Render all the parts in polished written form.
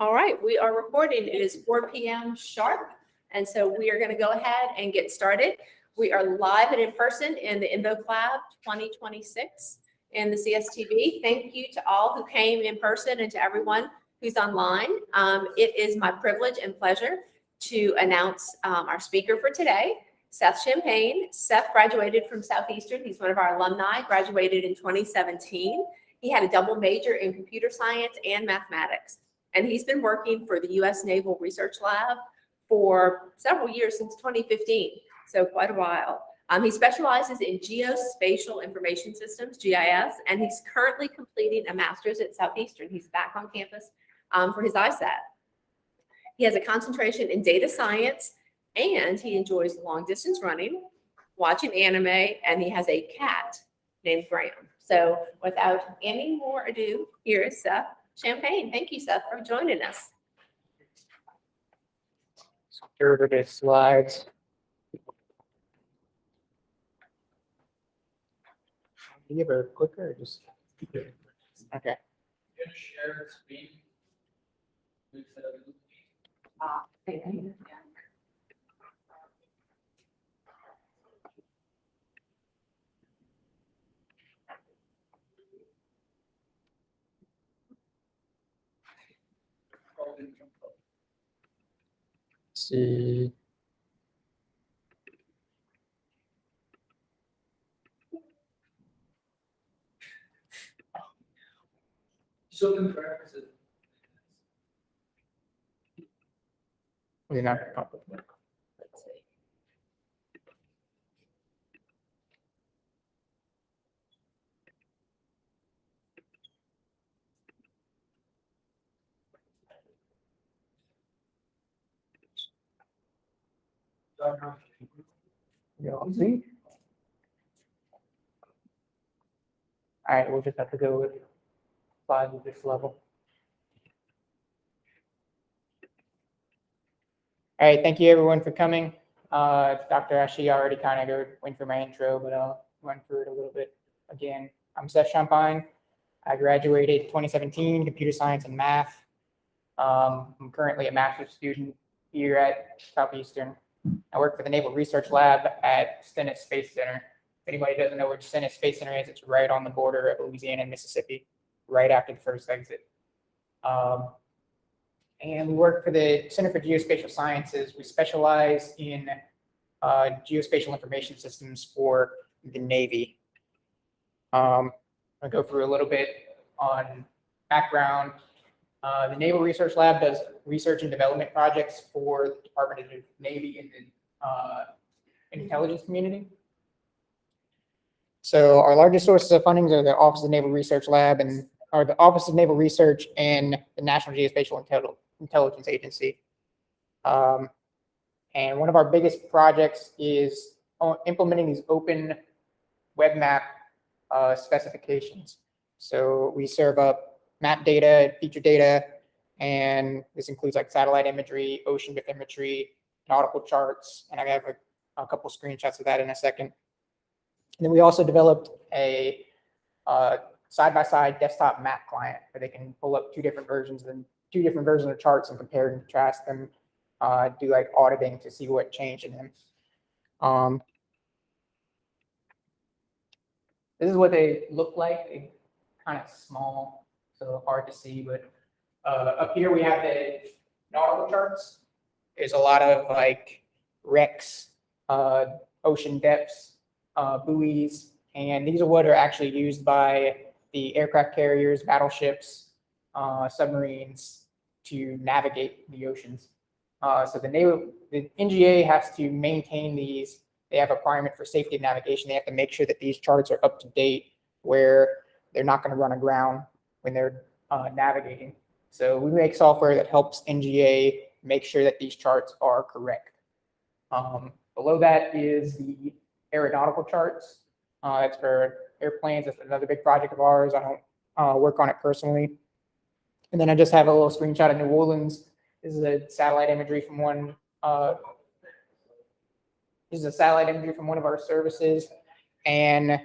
All right, we are recording. It is 4 p.m. sharp, and so we are going to go ahead and get started. We are live and in person in the Invoke Lab 2026 in the CSTV. Thank you to all who came in person and to everyone who's online. It is my privilege and pleasure to announce our speaker for today, Seth Champagne. Seth graduated from Southeastern. He's one of our alumni, graduated in 2017. He had a double major in computer science and mathematics. And he's been working for the U.S. Naval Research Lab for several years, since 2015, so quite a while. He specializes in geospatial information systems, GIS, and he's currently completing a master's at Southeastern. He's back on campus for his ISAT. He has a concentration in data science, and he enjoys long distance running, watching anime, and he has a cat named Graham. So without any more ado, here is Seth Champagne. Thank you, Seth, for joining us. Over the slides. Do you have a clicker or just? Okay. Share screen. Thank you. See. Children practices. We're not gonna pop up. Let's see. You all see? All right, we'll just have to go with slides at this level. All right, thank you everyone for coming. Dr. Ashi already kind of went through my intro, but I'll run through it a little bit again. I'm Seth Champagne. I graduated 2017, computer science and math. I'm currently a master's student here at Southeastern. I work for the Naval Research Lab at Stennis Space Center. If anybody doesn't know where Stennis Space Center is, it's right on the border of Louisiana and Mississippi, right after the first exit. And we work for the Center for Geospatial Sciences. We specialize in geospatial information systems for the Navy. I'll go through a little bit on background. The Naval Research Lab does research and development projects for the Department of the Navy and the intelligence community. So our largest sources of funding are the Office of Naval Research Lab and the Office of Naval Research and the National Geospatial Intelligence Agency. And one of our biggest projects is implementing these open web map specifications. So we serve up map data, feature data, and this includes like satellite imagery, ocean bathymetry, nautical charts, and I have a couple screenshots of that in a second. And then we also developed a side-by-side desktop map client where they can pull up two different versions of charts and compare and contrast them, do like auditing to see what changed in them. This is what they look like. They're kind of small, so hard to see, but up here we have the nautical charts. There's a lot of like wrecks, ocean depths, buoys, and these are what are actually used by the aircraft carriers, battleships, submarines to navigate the oceans. So the NGA has to maintain these. They have a requirement for safety of navigation. They have to make sure that these charts are up to date, where they're not going to run aground when they're navigating. So we make software that helps NGA make sure that these charts are correct. Below that is the aeronautical charts. That's for airplanes. That's another big project of ours. I don't work on it personally. And then I just have a little screenshot of New Orleans. This is a satellite imagery from one. This is a satellite imagery from one of our services, and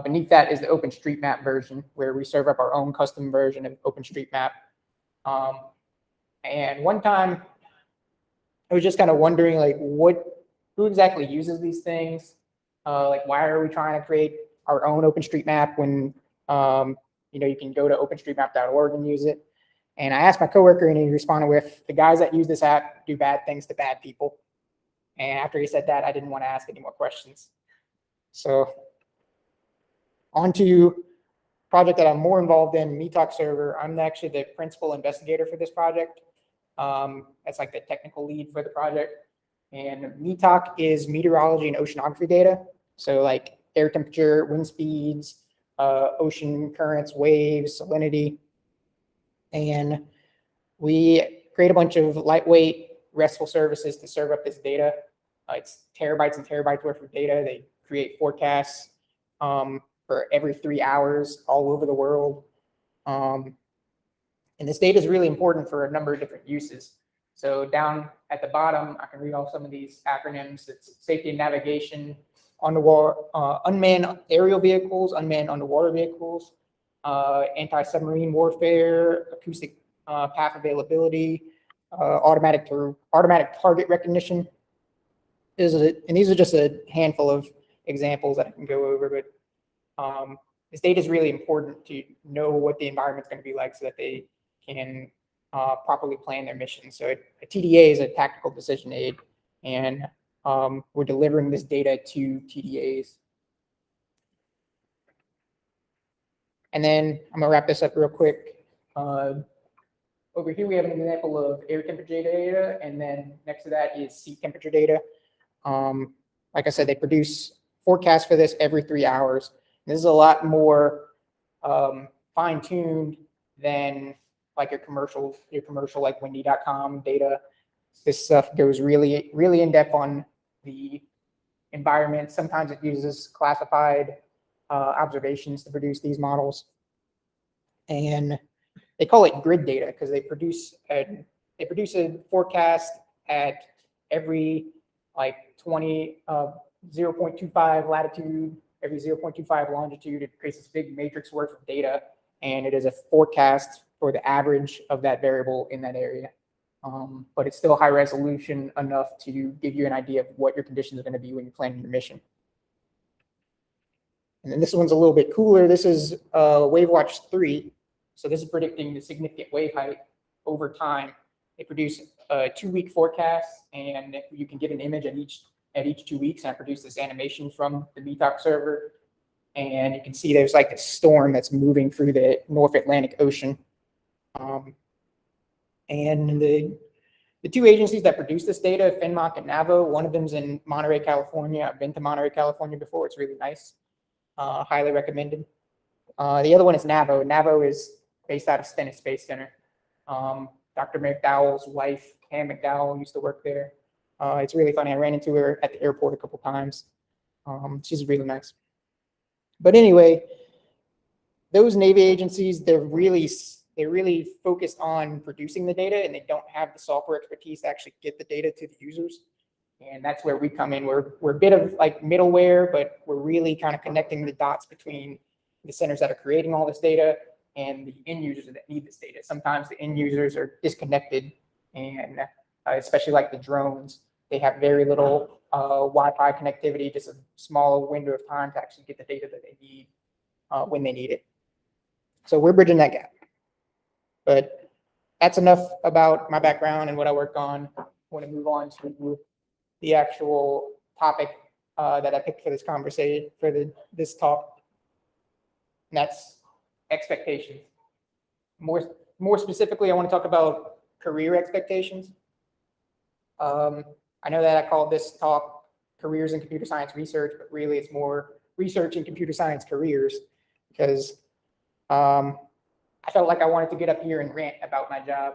beneath that is the OpenStreetMap version, where we serve up our own custom version of OpenStreetMap. And one time I was just kind of wondering like who exactly uses these things? Like why are we trying to create our own OpenStreetMap when you can go to openstreetmap.org and use it? And I asked my coworker and he responded with, the guys that use this app do bad things to bad people. And after he said that, I didn't want to ask any more questions. So on to project that I'm more involved in, MeTalk server. I'm actually the principal investigator for this project. That's like the technical lead for the project. And MeTalk is meteorology and oceanography data. So like air temperature, wind speeds, ocean currents, waves, salinity. And we create a bunch of lightweight RESTful services to serve up this data. It's terabytes and terabytes worth of data. They create forecasts for every 3 hours all over the world. And this data is really important for a number of different uses. So down at the bottom, I can read off some of these acronyms. It's safety and navigation, underwater, unmanned aerial vehicles, unmanned underwater vehicles, anti-submarine warfare, acoustic path availability, automatic target recognition. And these are just a handful of examples that I can go over, but this data is really important to know what the environment's going to be like so that they can properly plan their mission. So a TDA is a tactical decision aid, and we're delivering this data to TDAs. And then I'm gonna wrap this up real quick. Over here we have an example of air temperature data, and then next to that is sea temperature data. Like I said, they produce forecasts for this every 3 hours. This is a lot more fine-tuned than like your commercial like windy.com data. This stuff goes really, really in depth on the environment. Sometimes it uses classified observations to produce these models. And they call it grid data because they produce a forecast at every like 0.25 latitude, every 0.25 longitude. It creates this big matrix worth of data, and it is a forecast for the average of that variable in that area. But it's still high resolution enough to give you an idea of what your conditions are going to be when you're planning your mission. And then this one's a little bit cooler. This is WaveWatch 3. So this is predicting the significant wave height over time. They produce a 2-week forecast, and you can get an image at each 2 weeks. And I produce this animation from the MeTalk server, and you can see there's like a storm that's moving through the North Atlantic Ocean. And the two agencies that produce this data, FINMOC and NAVO, one of them's in Monterey, California. I've been to Monterey, California before. It's really nice. Highly recommended. The other one is NAVO. NAVO is based out of Stennis Space Center. Dr. McDowell's wife, Pam McDowell, used to work there. It's really funny. I ran into her at the airport a couple times. She's really nice. But anyway, those Navy agencies, they're really focused on producing the data, and they don't have the software expertise to actually get the data to the users. And that's where we come in. We're a bit of like middleware, but we're really kind of connecting the dots between the centers that are creating all this data and the end users that need this data. Sometimes the end users are disconnected, and especially like the drones, they have very little Wi-Fi connectivity, just a small window of time to actually get the data that they need when they need it. So we're bridging that gap. But that's enough about my background and what I work on. I want to move on to the actual topic that I picked for this conversation, for this talk. And that's expectations. More specifically, I want to talk about career expectations. I know that I called this talk Careers in Computer Science Research, but really it's more research in computer science careers, because I felt like I wanted to get up here and rant about my job,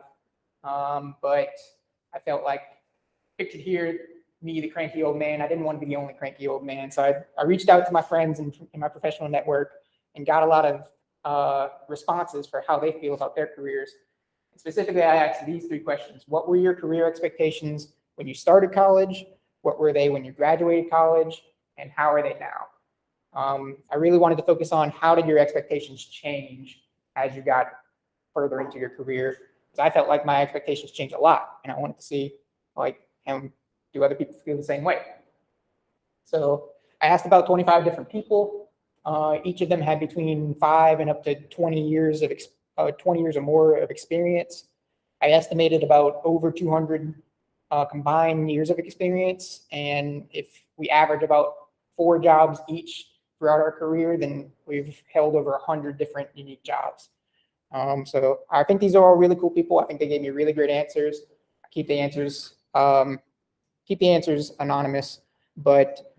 but I felt like pictured here, me, the cranky old man. I didn't want to be the only cranky old man, so I reached out to my friends in my professional network and got a lot of responses for how they feel about their careers. Specifically, I asked these 3 questions. What were your career expectations when you started college? What were they when you graduated college? And how are they now? I really wanted to focus on how did your expectations change as you got further into your career, because I felt like my expectations changed a lot, and I wanted to see like, do other people feel the same way? So I asked about 25 different people. Each of them had between 5 and up to 20 years of 20 years or more of experience. I estimated about over 200 combined years of experience, and if we average about 4 jobs each throughout our career, then we've held over 100 different unique jobs. So I think these are all really cool people. I think they gave me really great answers. I keep the answers anonymous, but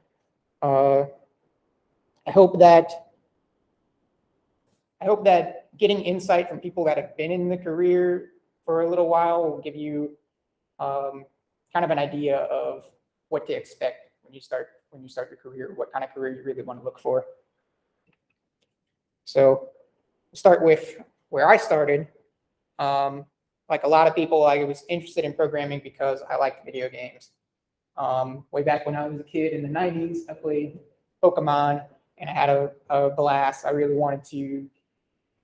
I hope that getting insight from people that have been in the career for a little while will give you kind of an idea of what to expect when you start your career, what kind of career you really want to look for. So start with where I started. Like a lot of people, I was interested in programming because I liked video games. Way back when I was a kid in the 90s, I played Pokemon and I had a blast. I really wanted to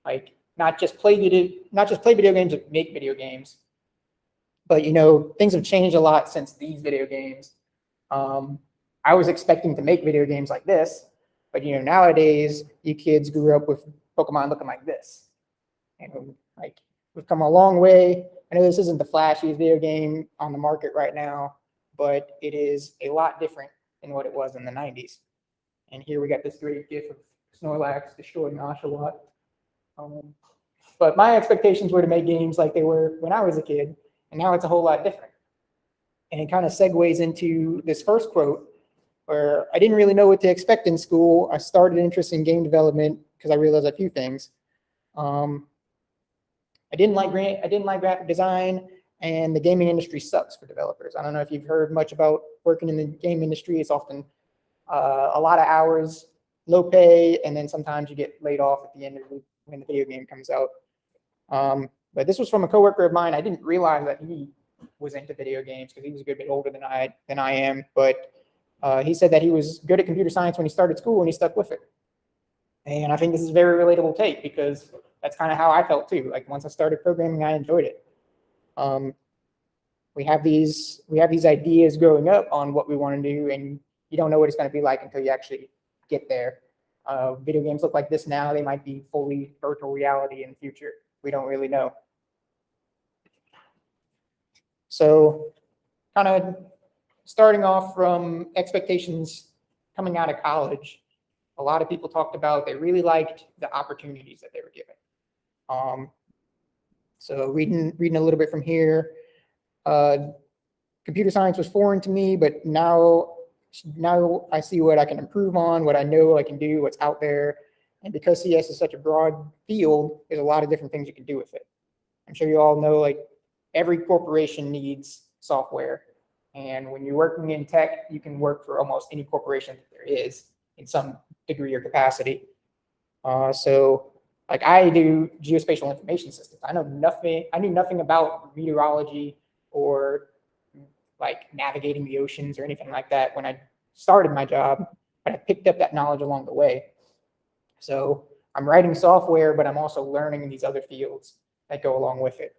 like not just play video games, but make video games. But things have changed a lot since these video games. I was expecting to make video games like this, but nowadays you kids grew up with Pokemon looking like this. Like we've come a long way. I know this isn't the flashiest video game on the market right now, but it is a lot different than what it was in the 90s. And here we got this great gif of Snorlax destroying Oshawott. But my expectations were to make games like they were when I was a kid, and now it's a whole lot different. And it kind of segues into this first quote, where I didn't really know what to expect in school. I started interest in game development because I realized a few things. I didn't like graphic design, and the gaming industry sucks for developers. I don't know if you've heard much about working in the game industry. It's often a lot of hours, low pay, and then sometimes you get laid off at the end of when the video game comes out. But this was from a coworker of mine. I didn't realize that he was into video games because he was a good bit older than I am. But he said that he was good at computer science when he started school and he stuck with it. And I think this is a very relatable take because that's kind of how I felt too. Like once I started programming, I enjoyed it. We have these ideas growing up on what we want to do, and you don't know what it's going to be like until you actually get there. Video games look like this now. They might be fully virtual reality in the future. We don't really know. So kind of starting off from expectations coming out of college, a lot of people talked about they really liked the opportunities that they were given. So reading a little bit from here, computer science was foreign to me, but now I see what I can improve on, what I know I can do, what's out there. And because CS is such a broad field, there's a lot of different things you can do with it. I'm sure you all know, like every corporation needs software. And when you're working in tech, you can work for almost any corporation that there is in some degree or capacity. So like I do geospatial information systems. I knew nothing about meteorology or like navigating the oceans or anything like that when I started my job, but I picked up that knowledge along the way. So I'm writing software, but I'm also learning these other fields that go along with it.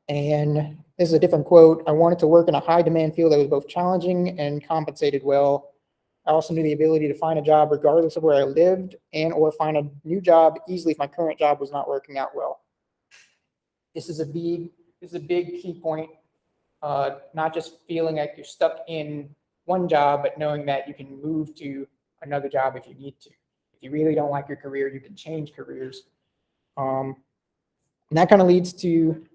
And this is a different quote. I wanted to work in a high demand field that was both challenging and compensated well. I also knew the ability to find a job regardless of where I lived or find a new job easily if my current job was not working out well. This is a big key point. Not just feeling like you're stuck in one job, but knowing that you can move to another job if you need to. If you really don't like your career, you can change careers. And that kind of leads to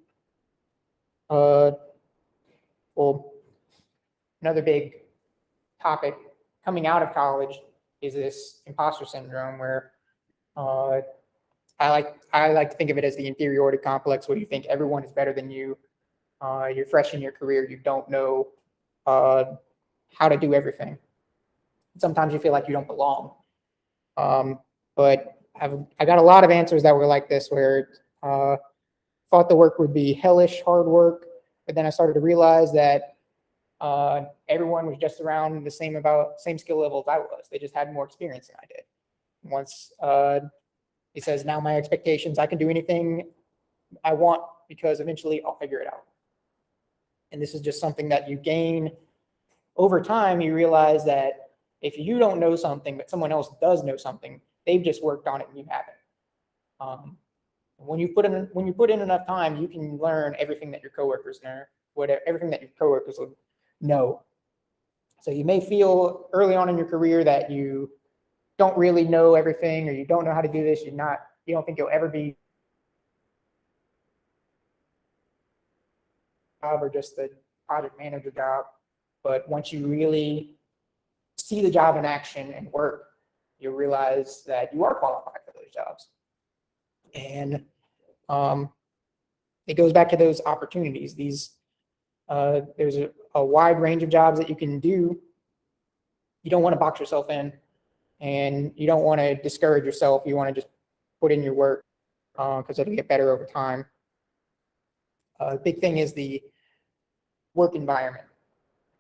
another big topic coming out of college is this imposter syndrome, where I like to think of it as the inferiority complex, where you think everyone is better than you. You're fresh in your career, you don't know how to do everything. Sometimes you feel like you don't belong. But I got a lot of answers that were like this, where thought the work would be hellish hard work, but then I started to realize that everyone was just around the same skill level as I was. They just had more experience than I did. He says, now my expectations, I can do anything I want because eventually I'll figure it out. And this is just something that you gain over time. You realize that if you don't know something, but someone else does know something, they've just worked on it and you haven't. When you put in enough time, you can learn everything that your coworkers learn, everything that your coworkers would know. So you may feel early on in your career that you don't really know everything, or you don't know how to do this. You don't think you'll ever be job or just the project manager job. But once you really see the job in action and work, you realize that you are qualified for those jobs. And it goes back to those opportunities. There's a wide range of jobs that you can do. You don't want to box yourself in, and you don't want to discourage yourself. You want to just put in your work because it'll get better over time. Big thing is the work environment.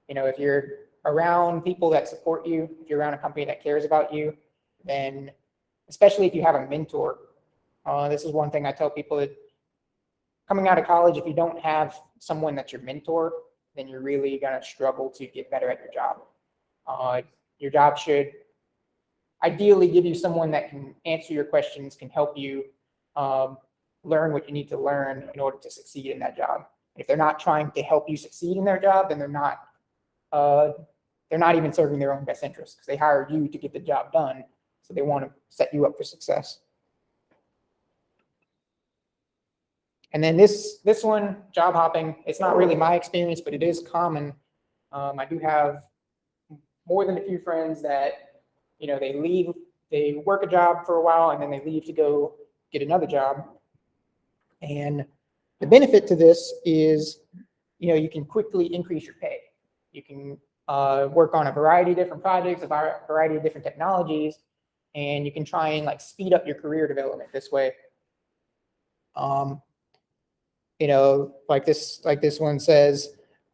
If you're around people that support you, if you're around a company that cares about you, then especially if you have a mentor, this is one thing I tell people that coming out of college, if you don't have someone that's your mentor, then you're really going to struggle to get better at your job. Your job should ideally give you someone that can answer your questions, can help you learn what you need to learn in order to succeed in that job. If they're not trying to help you succeed in their job, then they're not even serving their own best interests, because they hired you to get the job done. So they want to set you up for success. And then this one, job hopping, it's not really my experience, but it is common. I do have more than a few friends that, they work a job for a while and then they leave to go get another job. And the benefit to this is, you can quickly increase your pay. You can work on a variety of different projects, a variety of different technologies, and you can try and speed up your career development this way. Like this one says,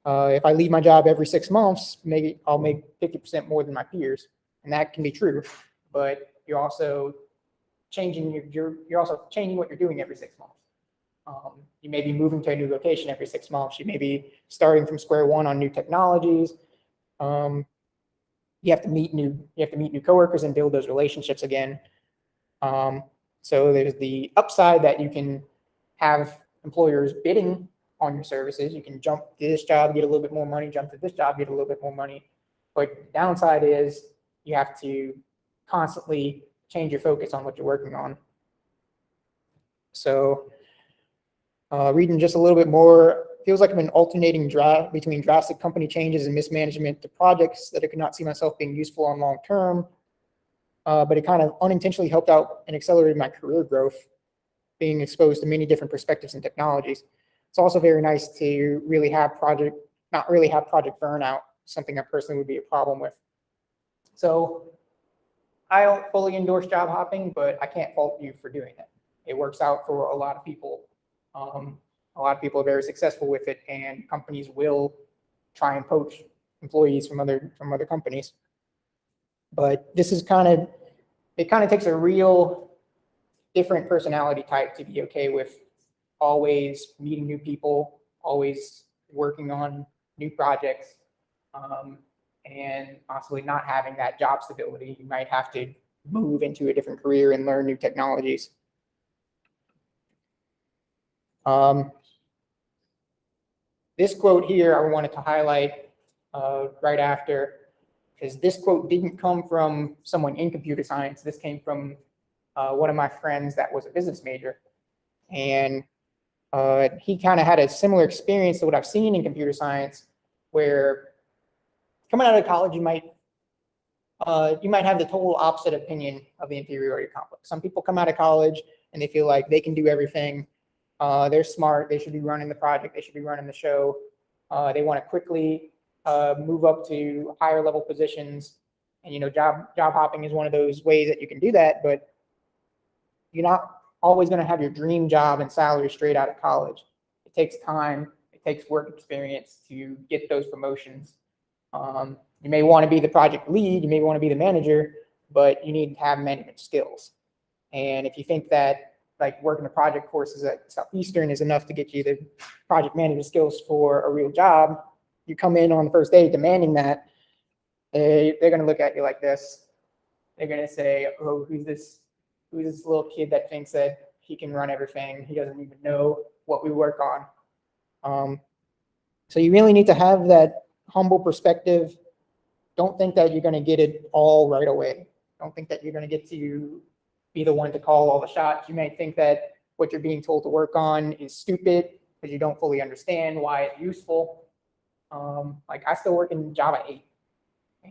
if I leave my job every 6 months, maybe I'll make 50% more than my peers. And that can be true, but you're also changing what you're doing every 6 months. You may be moving to a new location every 6 months. You may be starting from square one on new technologies. You have to meet new coworkers and build those relationships again. So there's the upside that you can have employers bidding on your services. You can jump to this job, get a little bit more money, jump to this job, get a little bit more money. But the downside is you have to constantly change your focus on what you're working on. So reading just a little bit more, feels like I'm an alternating between drastic company changes and mismanagement to projects that I could not see myself being useful on long term. But it kind of unintentionally helped out and accelerated my career growth, being exposed to many different perspectives and technologies. It's also very nice to not really have project burnout, something I personally would be a problem with. So I don't fully endorse job hopping, but I can't fault you for doing it. It works out for a lot of people. A lot of people are very successful with it, and companies will try and poach employees from other companies. But this is it kind of takes a real different personality type to be okay with always meeting new people, always working on new projects, and possibly not having that job stability. You might have to move into a different career and learn new technologies. This quote here I wanted to highlight right after, because this quote didn't come from someone in computer science. This came from one of my friends that was a business major. And he kind of had a similar experience to what I've seen in computer science, where coming out of college, you might have the total opposite opinion of the inferiority complex. Some people come out of college and they feel like they can do everything. They're smart. They should be running the project. They should be running the show. They want to quickly move up to higher level positions. And, job hopping is one of those ways that you can do that, but you're not always going to have your dream job and salary straight out of college. It takes time. It takes work experience to get those promotions. You may want to be the project lead. You may want to be the manager, but you need to have management skills. And if you think that like working the project courses at Southeastern is enough to get you the project management skills for a real job, you come in on the first day demanding that, they're going to look at you like this. They're going to say, oh, who's this little kid that thinks that he can run everything? He doesn't even know what we work on. So you really need to have that humble perspective. Don't think that you're going to get it all right away. Don't think that you're going to get to be the one to call all the shots. You may think that what you're being told to work on is stupid because you don't fully understand why it's useful. Like I still work in Java 8,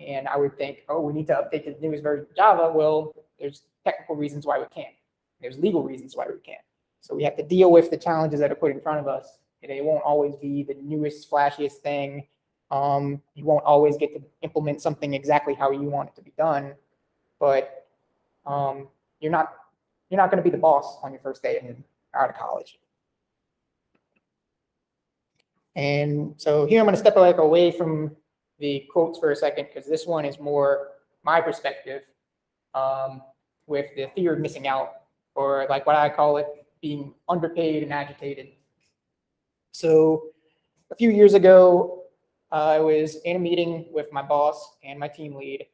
and I would think, oh, we need to update the newest version of Java. Well, there's technical reasons why we can't. There's legal reasons why we can't. So we have to deal with the challenges that are put in front of us. They won't always be the newest, flashiest thing. You won't always get to implement something exactly how you want it to be done, but you're not going to be the boss on your first day out of college. And so here I'm going to step like away from the quotes for a second, because this one is more my perspective with the fear of missing out, or like what I call it, being underpaid and agitated. So a few years ago, I was in a meeting with my boss and my team lead,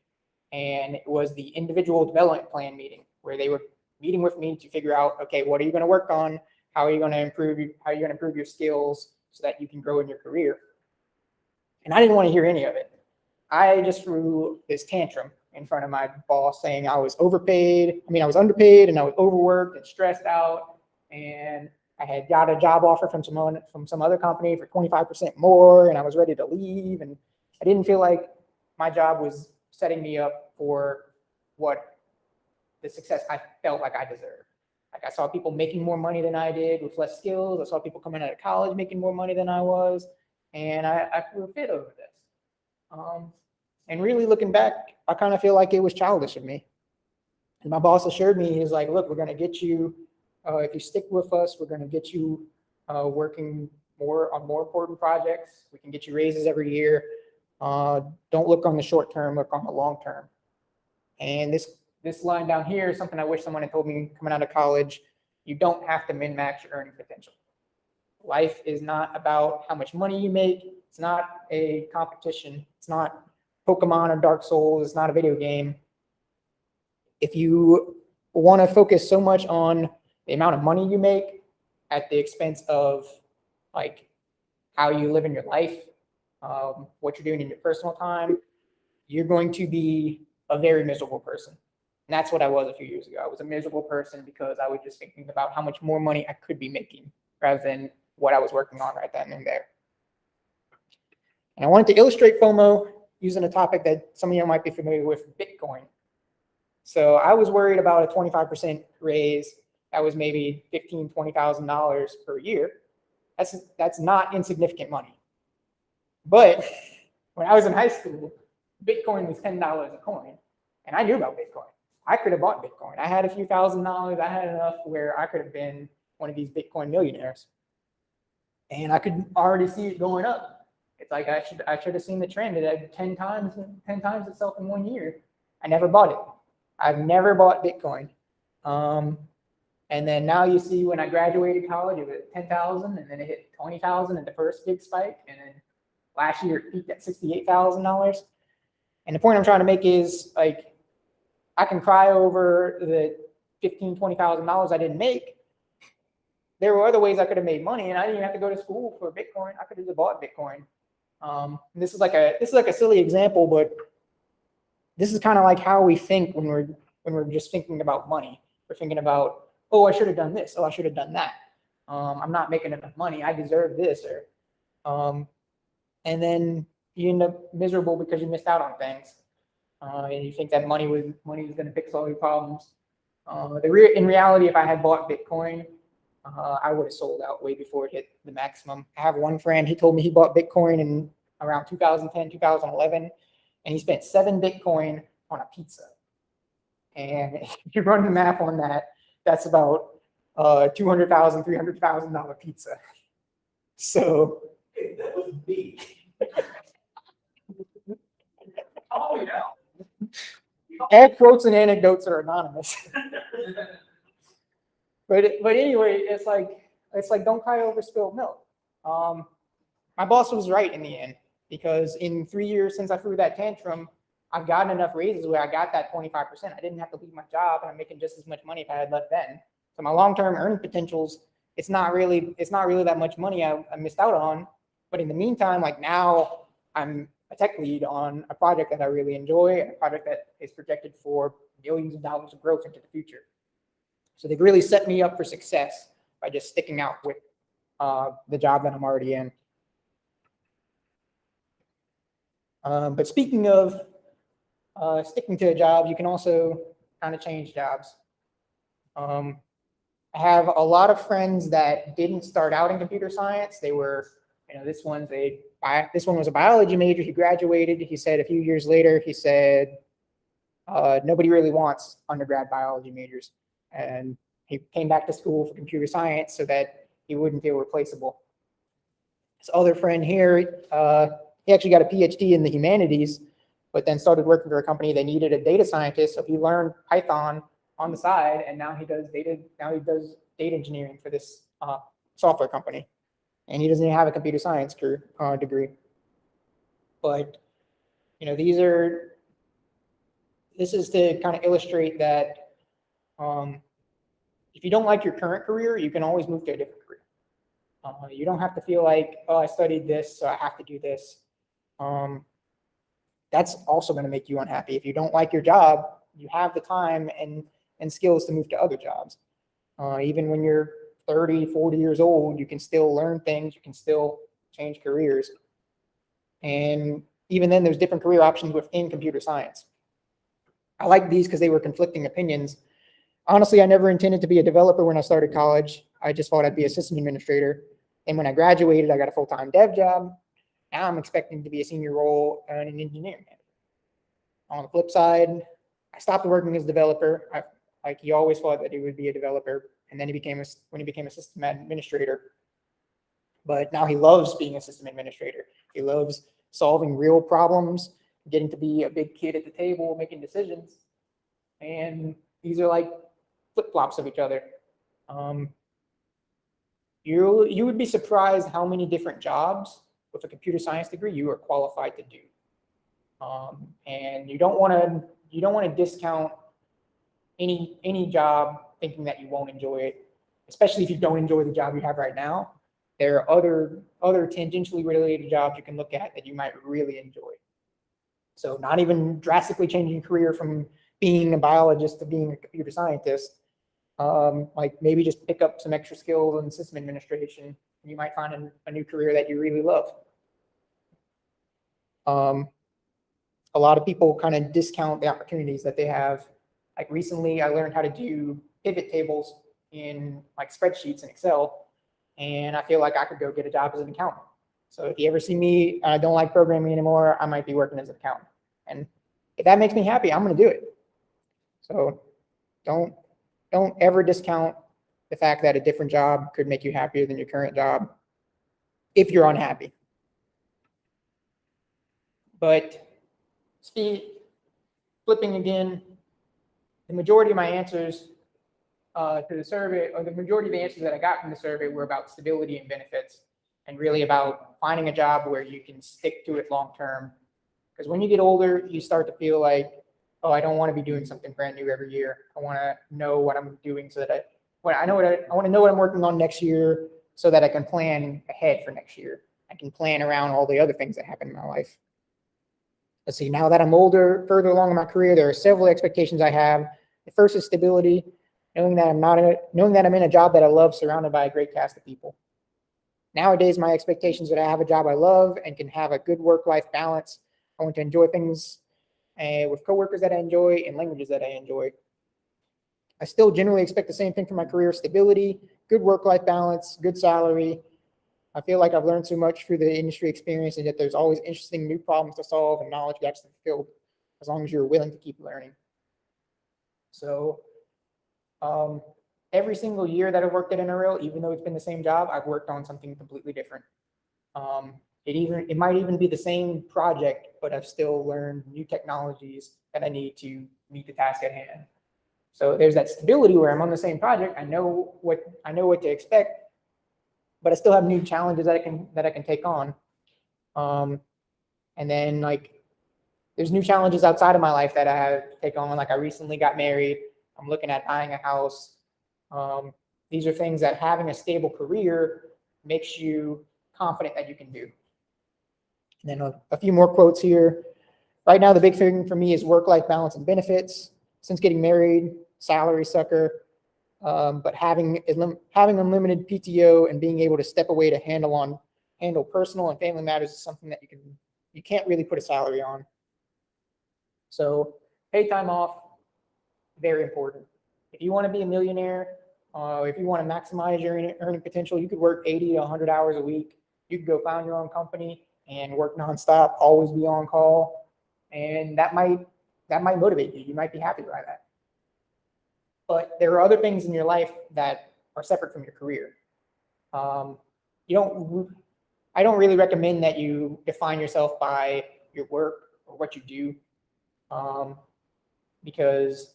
and it was the individual development plan meeting where they were meeting with me to figure out, okay, what are you going to work on? How are you going to improve your skills so that you can grow in your career? And I didn't want to hear any of it. I just threw this tantrum in front of my boss saying I was underpaid and I was overworked and stressed out, and I had got a job offer from some other company for 25% more, and I was ready to leave, and I didn't feel like my job was setting me up for what the success I felt like I deserved. Like I saw people making more money than I did with less skills. I saw people coming out of college making more money than I was, and I threw a fit over this. And really looking back, I kind of feel like it was childish of me. And my boss assured me, he's like, look, we're going to get you, if you stick with us, we're going to get you working on more important projects. We can get you raises every year. Don't look on the short term, look on the long term. And this line down here is something I wish someone had told me coming out of college. You don't have to min-max your earning potential. Life is not about how much money you make. It's not a competition. It's not Pokemon or Dark Souls. It's not a video game. If you want to focus so much on the amount of money you make at the expense of like how you live in your life, what you're doing in your personal time, you're going to be a very miserable person. And that's what I was a few years ago. I was a miserable person because I was just thinking about how much more money I could be making rather than what I was working on right then and there. And I wanted to illustrate FOMO using a topic that some of you might be familiar with, Bitcoin. So I was worried about a 25% raise. That was maybe $15,000, $20,000 per year. That's not insignificant money. But when I was in high school, Bitcoin was $10 a coin, and I knew about Bitcoin. I could have bought Bitcoin. I had a few $1,000s. I had enough where I could have been one of these Bitcoin millionaires. And I could already see it going up. It's like I should have seen the trend. It had 10 times itself in 1 year. I never bought it. I've never bought Bitcoin. And then now you see when I graduated college, it was at 10,000, and then it hit 20,000 at the first big spike. And then last year it peaked at $68,000. And the point I'm trying to make is, like, I can cry over the $15,000, $20,000 I didn't make. There were other ways I could have made money, and I didn't even have to go to school for Bitcoin. I could have just bought Bitcoin. This is like a silly example, but this is kind of like how we think when we're just thinking about money. We're thinking about, oh, I should have done this. Oh, I should have done that. I'm not making enough money. I deserve this. And then you end up miserable because you missed out on things. And you think that money was going to fix all your problems. In reality, if I had bought Bitcoin, I would have sold out way before it hit the maximum. I have one friend, he told me he bought Bitcoin in around 2010, 2011, and he spent 7 Bitcoin on a pizza. And if you run the math on that, that's about $200,000, $300,000 pizza. So Hey, that was me. Oh, yeah. all quotes and anecdotes are anonymous. But anyway, it's like don't cry over spilled milk. My boss was right in the end, because in 3 years since I threw that tantrum, I've gotten enough raises where I got that 25%. I didn't have to leave my job, and I'm making just as much money if I had left then. So my long-term earning potentials, it's not really that much money I missed out on. But in the meantime, like now I'm a tech lead on a project that I really enjoy, a project that is projected for millions of dollars of growth into the future. So they've really set me up for success by just sticking out with the job that I'm already in. But speaking of sticking to a job, you can also kind of change jobs. I have a lot of friends that didn't start out in computer science. They were, this one was a biology major. He graduated. He said a few years later, he said, nobody really wants undergrad biology majors. And he came back to school for computer science so that he wouldn't feel replaceable. This other friend here, he actually got a PhD in the humanities, but then started working for a company that needed a data scientist. So he learned Python on the side, and now he does data engineering for this software company. And he doesn't even have a computer science degree. But this is to kind of illustrate that if you don't like your current career, you can always move to a different career. You don't have to feel like, oh, I studied this, so I have to do this. That's also going to make you unhappy. If you don't like your job, you have the time and skills to move to other jobs. Even when you're 30, 40 years old, you can still learn things. You can still change careers. And even then, there's different career options within computer science. I like these because they were conflicting opinions. Honestly, I never intended to be a developer when I started college. I just thought I'd be a system administrator. And when I graduated, I got a full-time dev job. Now I'm expecting to be a senior role in an engineering manager. On the flip side, I stopped working as a developer. He always thought that he would be a developer, and then when he became a system administrator. But now he loves being a system administrator. He loves solving real problems, getting to be a big kid at the table, making decisions. And these are like flip-flops of each other. You would be surprised how many different jobs with a computer science degree you are qualified to do. And you don't want to discount any job thinking that you won't enjoy it, especially if you don't enjoy the job you have right now. There are other tangentially related jobs you can look at that you might really enjoy. So not even drastically changing career from being a biologist to being a computer scientist. Like maybe just pick up some extra skills in system administration, and you might find a new career that you really love. A lot of people kind of discount the opportunities that they have. Like recently, I learned how to do pivot tables in like spreadsheets in Excel, and I feel like I could go get a job as an accountant. So if you ever see me, I don't like programming anymore, I might be working as an accountant. And if that makes me happy, I'm going to do it. So don't ever discount the fact that a different job could make you happier than your current job if you're unhappy. But flipping again, the majority of my answers to the survey, or the majority of the answers that I got from the survey were about stability and benefits, and really about finding a job where you can stick to it long term. Because when you get older, you start to feel like, oh, I don't want to be doing something brand new every year. I want to know what I'm doing so that I want to know what I'm working on next year so that I can plan ahead for next year. I can plan around all the other things that happen in my life. Let's see, now that I'm older, further along in my career, there are several expectations I have. The first is stability, knowing that I'm in a job that I love, surrounded by a great cast of people. Nowadays, my expectations are that I have a job I love and can have a good work-life balance. I want to enjoy things with coworkers that I enjoy and languages that I enjoy. I still generally expect the same thing from my career: stability, good work-life balance, good salary. I feel like I've learned so much through the industry experience, and yet there's always interesting new problems to solve and knowledge gaps to fill, as long as you're willing to keep learning. So every single year that I've worked at NRL, even though it's been the same job, I've worked on something completely different. It might even be the same project, but I've still learned new technologies that I need to meet the task at hand. So there's that stability where I'm on the same project. I know what to expect, but I still have new challenges that I can take on. And then like there's new challenges outside of my life that I have to take on. Like I recently got married. I'm looking at buying a house. These are things that having a stable career makes you confident that you can do. And then a few more quotes here. Right now, the big thing for me is work-life balance and benefits. Since getting married, salary sucker, but having unlimited PTO and being able to step away to handle personal and family matters is something that you can't really put a salary on. So paid time off, very important. If you want to be a millionaire, if you want to maximize your earning potential, you could work 80 to 100 hours a week. You could go found your own company and work nonstop, always be on call, and that might motivate you. You might be happy by that. But there are other things in your life that are separate from your career. I don't really recommend that you define yourself by your work or what you do, because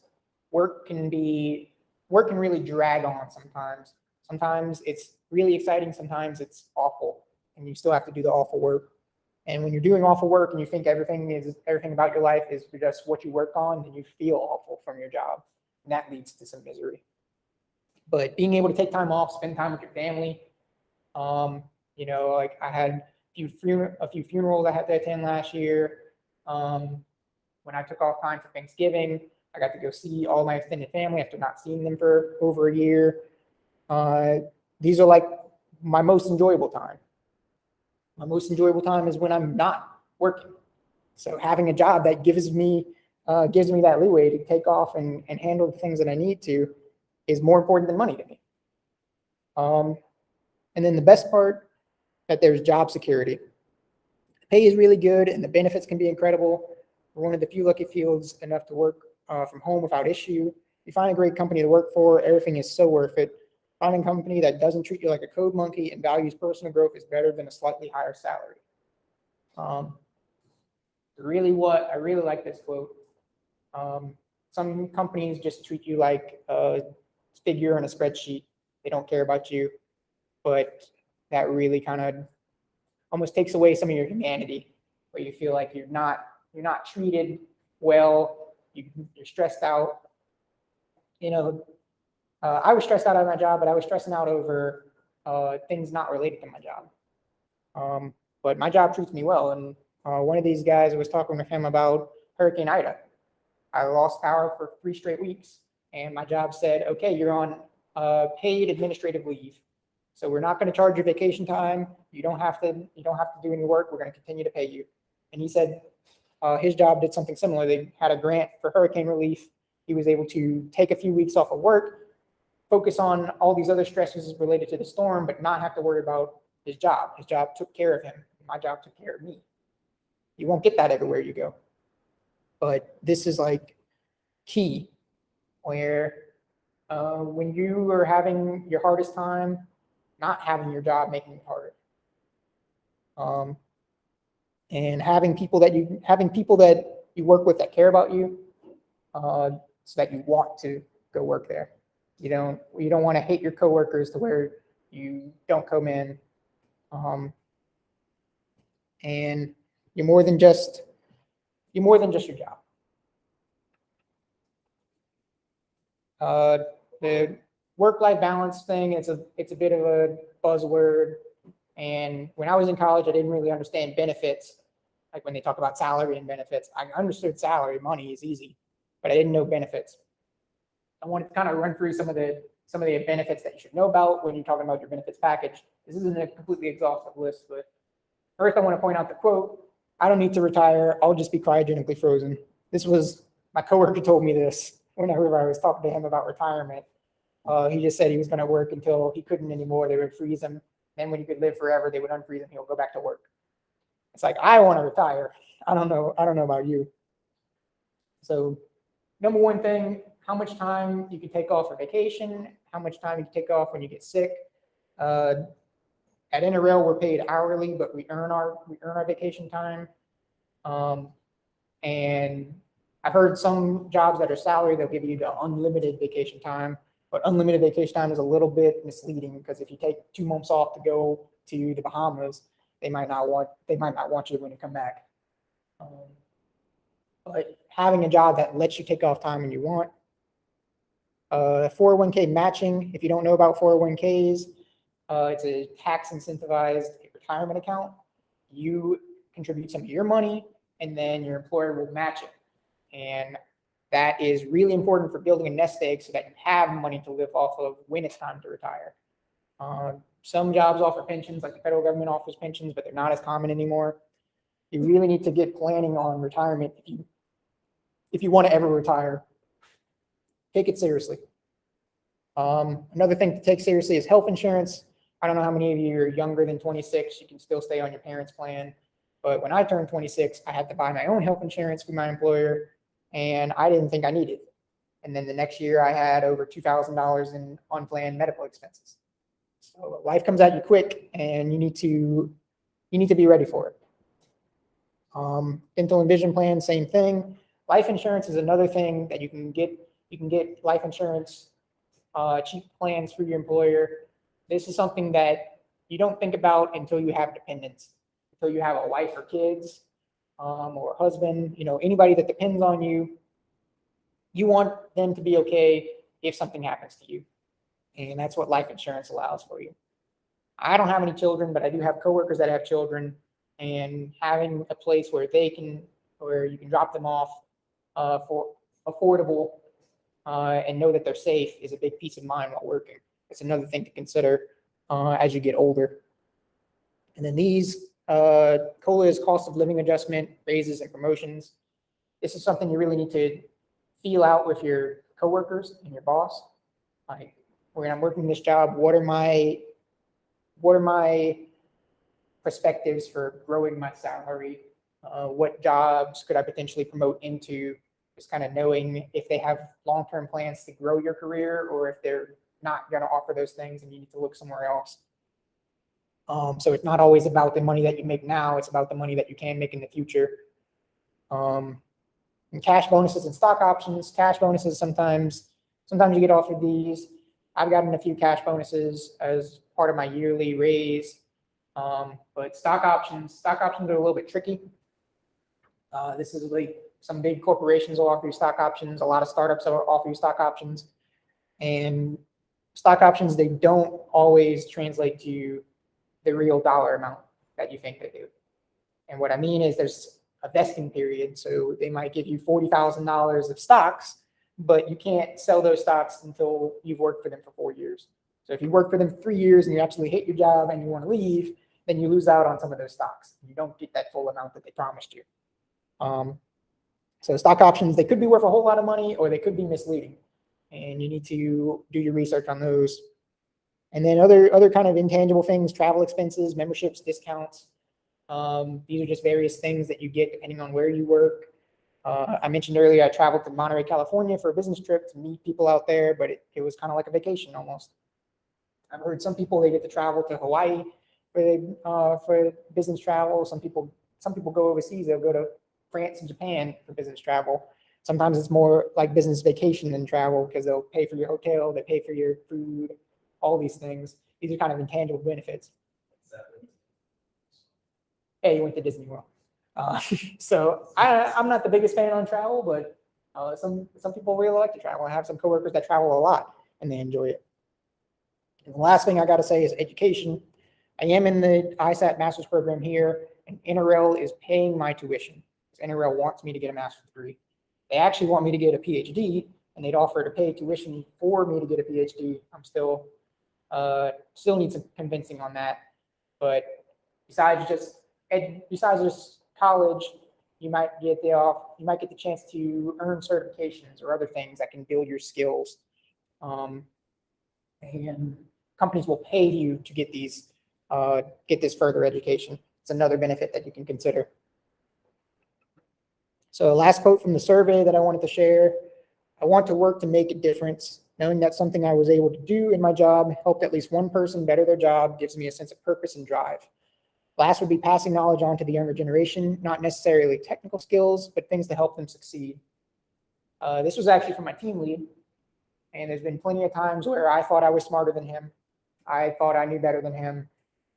work can really drag on sometimes. Sometimes it's really exciting, sometimes it's awful, and you still have to do the awful work. And when you're doing awful work and you think everything about your life is just what you work on, then you feel awful from your job, and that leads to some misery. But being able to take time off, spend time with your family, like I had a few funerals I had to attend last year. When I took off time for Thanksgiving, I got to go see all my extended family after not seeing them for over a year. These are like my most enjoyable time. My most enjoyable time is when I'm not working. So having a job that gives me that leeway to take off and handle the things that I need to is more important than money to me. And then the best part, that there's job security. The pay is really good and the benefits can be incredible. We're one of the few lucky fields enough to work from home without issue. You find a great company to work for, everything is so worth it. Finding a company that doesn't treat you like a code monkey and values personal growth is better than a slightly higher salary. I really like this quote. Some companies just treat you like a figure on a spreadsheet. They don't care about you, but that really kind of almost takes away some of your humanity, where you feel like you're not treated well, you're stressed out. I was stressed out of my job, but I was stressing out over things not related to my job. But my job treats me well, and one of these guys, I was talking with him about Hurricane Ida. I lost power for 3 straight weeks, and my job said, okay, you're on paid administrative leave. So we're not going to charge you vacation time. You don't have to do any work. We're going to continue to pay you. And he said his job did something similar. They had a grant for hurricane relief. He was able to take a few weeks off of work, focus on all these other stresses related to the storm, but not have to worry about his job. His job took care of him. My job took care of me. You won't get that everywhere you go. But this is like key, where when you are having your hardest time, not having your job making it harder. And having people that you work with that care about you, so that you want to go work there. You don't want to hate your coworkers to where you don't come in. And you're more than just your job. The work-life balance thing, it's a bit of a buzzword. And when I was in college, I didn't really understand benefits. Like when they talk about salary and benefits, I understood salary, money is easy, but I didn't know benefits. I wanted to kind of run through some of the benefits that you should know about when you're talking about your benefits package. This isn't a completely exhaustive list, but first I want to point out the quote, "I don't need to retire, I'll just be cryogenically frozen." This was, my coworker told me this whenever I was talking to him about retirement. He just said he was going to work until he couldn't anymore. They would freeze him. Then when he could live forever, they would unfreeze him. He'll go back to work. It's like, I want to retire. I don't know about you. So number one thing, how much time you can take off for vacation, how much time you can take off when you get sick. At Interrail, we're paid hourly, but we earn our vacation time. And I've heard some jobs that are salary, they'll give you the unlimited vacation time, but unlimited vacation time is a little bit misleading because if you take 2 months off to go to the Bahamas, they might not want you when you come back. But having a job that lets you take off time when you want. 401k matching. If you don't know about 401ks, it's a tax incentivized retirement account. You contribute some of your money and then your employer will match it. And that is really important for building a nest egg so that you have money to live off of when it's time to retire. Some jobs offer pensions, like the federal government offers pensions, but they're not as common anymore. You really need to get planning on retirement if you want to ever retire. Take it seriously. Another thing to take seriously is health insurance. I don't know how many of you are younger than 26. You can still stay on your parents' plan. But when I turned 26, I had to buy my own health insurance through my employer, and I didn't think I needed it. And then the next year, I had over $2,000 in unplanned medical expenses. So life comes at you quick, and you need to be ready for it. Dental and vision plan, same thing. Life insurance is another thing that you can get. You can get life insurance, cheap plans for your employer. This is something that you don't think about until you have dependents, until you have a wife or kids, or a husband, anybody that depends on you. You want them to be okay if something happens to you. And that's what life insurance allows for you. I don't have any children, but I do have coworkers that have children, and having a place where you can drop them off for affordable and know that they're safe is a big peace of mind while working. It's another thing to consider as you get older. And then these COLA is cost of living adjustment, raises and promotions. This is something you really need to feel out with your coworkers and your boss. Like, when I'm working this job, what are my perspectives for growing my salary? What jobs could I potentially promote into? Just kind of knowing if they have long-term plans to grow your career or if they're not going to offer those things and you need to look somewhere else. So it's not always about the money that you make now, it's about the money that you can make in the future. And cash bonuses and stock options. Cash bonuses, sometimes you get offered these. I've gotten a few cash bonuses as part of my yearly raise. But stock options are a little bit tricky. This is like some big corporations will offer you stock options. A lot of startups will offer you stock options. And stock options, they don't always translate to the real dollar amount that you think they do. And what I mean is there's a vesting period. So they might give you $40,000 of stocks, but you can't sell those stocks until you've worked for them for 4 years. So if you work for them for 3 years and you actually hate your job and you want to leave, then you lose out on some of those stocks. You don't get that full amount that they promised you. So stock options, they could be worth a whole lot of money or they could be misleading. And you need to do your research on those. And then other kind of intangible things, travel expenses, memberships, discounts. These are just various things that you get depending on where you work. I mentioned earlier, I traveled to Monterey, California for a business trip to meet people out there, but it was kind of like a vacation almost. I've heard some people, they get to travel to Hawaii for business travel. Some people go overseas. They'll go to France and Japan for business travel. Sometimes it's more like business vacation than travel because they'll pay for your hotel, they pay for your food, all these things. These are kind of intangible benefits. Hey, you went to Disney World. So I'm not the biggest fan on travel, but some people really like to travel. I have some coworkers that travel a lot and they enjoy it. And the last thing I got to say is education. I am in the ISAT master's program here, and NRL is paying my tuition. NRL wants me to get a master's degree. They actually want me to get a PhD, and they'd offer to pay tuition for me to get a PhD. I'm still need some convincing on that. But besides just college, you might get the chance to earn certifications or other things that can build your skills. And companies will pay you to get this further education. It's another benefit that you can consider. So last quote from the survey that I wanted to share: I want to work to make a difference. Knowing that something I was able to do in my job helped at least one person better their job gives me a sense of purpose and drive. Last would be passing knowledge on to the younger generation, not necessarily technical skills, but things to help them succeed. This was actually from my team lead. And there's been plenty of times where I thought I was smarter than him. I thought I knew better than him.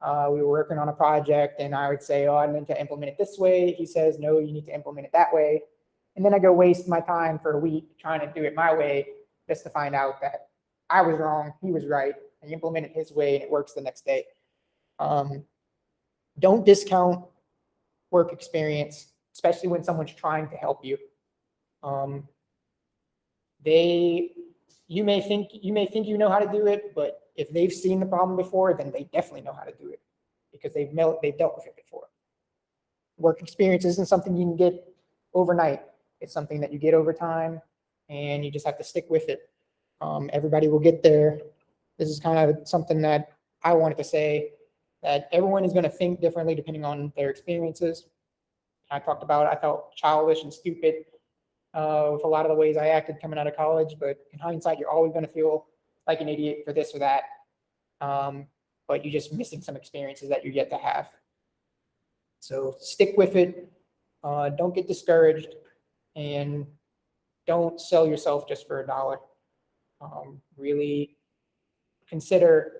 We were working on a project and I would say, oh, I need to implement it this way. He says, no, you need to implement it that way. And then I go waste my time for a week trying to do it my way just to find out that I was wrong, he was right. I implemented his way and it works the next day. Don't discount work experience, especially when someone's trying to help you. You may think you know how to do it, but if they've seen the problem before, then they definitely know how to do it because they've dealt with it before. Work experience isn't something you can get overnight. It's something that you get over time, and you just have to stick with it. Everybody will get there. This is kind of something that I wanted to say, that everyone is going to think differently depending on their experiences. I talked about I felt childish and stupid with a lot of the ways I acted coming out of college, but in hindsight, you're always going to feel like an idiot for this or that. But you're just missing some experiences that you're yet to have. So stick with it. Don't get discouraged, and don't sell yourself just for $1. Really consider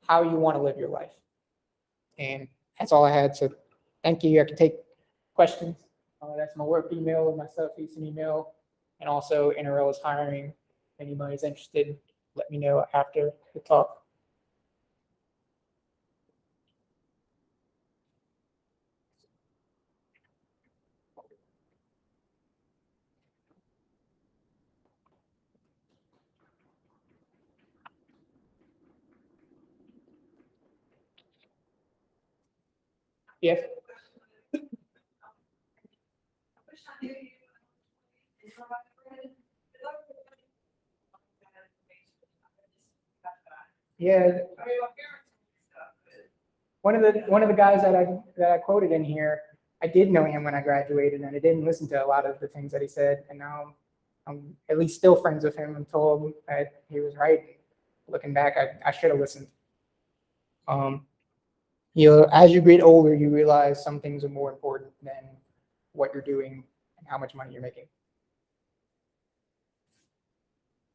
how you want to live your life. And that's all I had. So thank you. I can take questions. That's my work email, my self-facing email, and also NRL is hiring. If anybody's interested, let me know after the talk. Yes. Yeah. One of the guys that I quoted in here, I did know him when I graduated, and I didn't listen to a lot of the things that he said, and now I'm at least still friends with him and told him that he was right. Looking back, I should have listened. As you get older, you realize some things are more important than what you're doing and how much money you're making.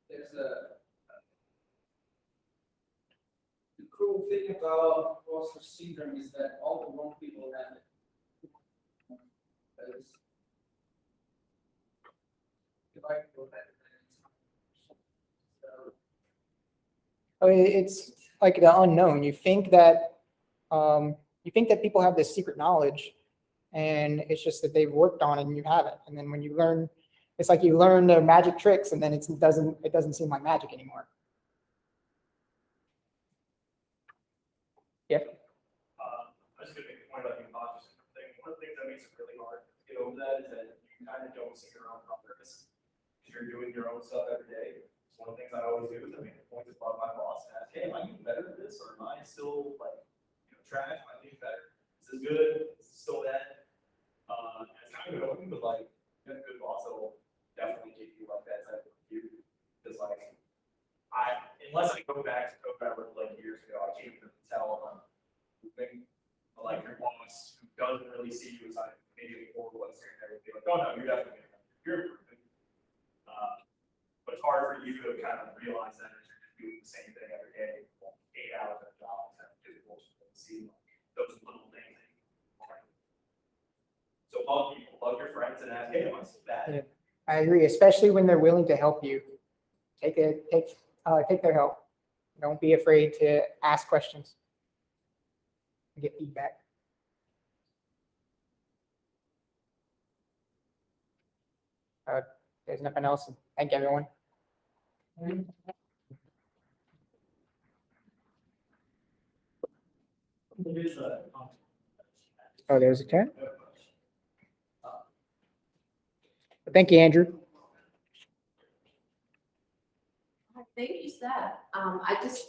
There's the cool thing about imposter syndrome is that all the wrong people have it. It's like the unknown. You think that people have this secret knowledge, and it's just that they've worked on it and you haven't. And then when you learn, it's like you learn the magic tricks, and then it doesn't seem like magic anymore. Yeah. I was going to make a point about the imposter syndrome thing. One of the things that makes it really hard to get over that is that you kind of don't see your own progress because you're doing your own stuff every day. It's one of the things I always do is I make a point to bug my boss and ask, hey, am I getting better at this, or am I still trash? Am I getting better? Is this good? Is this still bad? It's kind of annoying, but you have a good boss that will definitely give you that type of review. Because unless I go back to code I wrote years ago, I can't even tell your boss who doesn't really see you as maybe a horrible and they'd be like, oh no, you're definitely you're improving. But it's hard for you to kind of realize that as you're just doing the same thing every day, 8 hours at a job, and difficult to see those little things. So love people, love your friends, and ask, hey, am I still bad? Yeah, I agree, especially when they're willing to help you. Take their help. Don't be afraid to ask questions and get feedback. There's nothing else. Thank everyone. Oh, there's a chat. Thank you, Andrew. Thank you, Seth. I just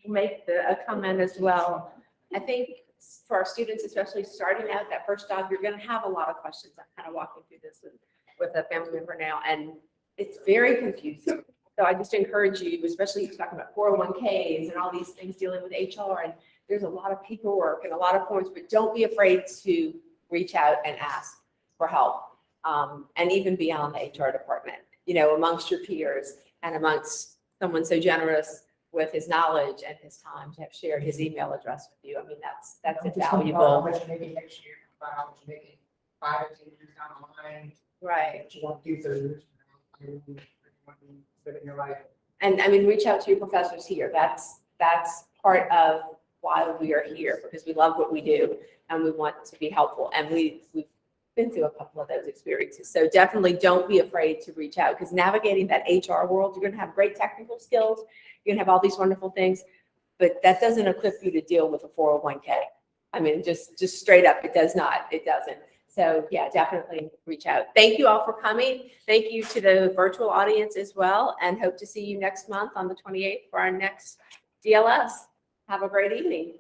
make a comment as well. I think for our students, especially starting out that first job, you're going to have a lot of questions. I'm kind of walking through this with a family member now, and it's very confusing. So I just encourage you, especially talking about 401ks and all these things dealing with HR, and there's a lot of paperwork and a lot of forms, but don't be afraid to reach out and ask for help, and even beyond the HR department. amongst your peers and amongst someone so generous with his knowledge and his time to have shared his email address with you. I mean, that's Just think about How invaluable. much you're making next year, about how much you're making 5 or 10 years down the line, Right. what you want to do for years. You want to be living your life. And I mean, reach out to your professors here. That's part of why we are here, because we love what we do and we want to be helpful. And we've been through a couple of those experiences. So definitely don't be afraid to reach out, because navigating that HR world, you're going to have great technical skills. You're going to have all these wonderful things, but that doesn't equip you to deal with a 401k. I mean, just straight up, it does not. It doesn't. So yeah, definitely reach out. Thank you all for coming. Thank you to the virtual audience as well, and hope to see you next month on the 28th for our next DLS. Have a great evening.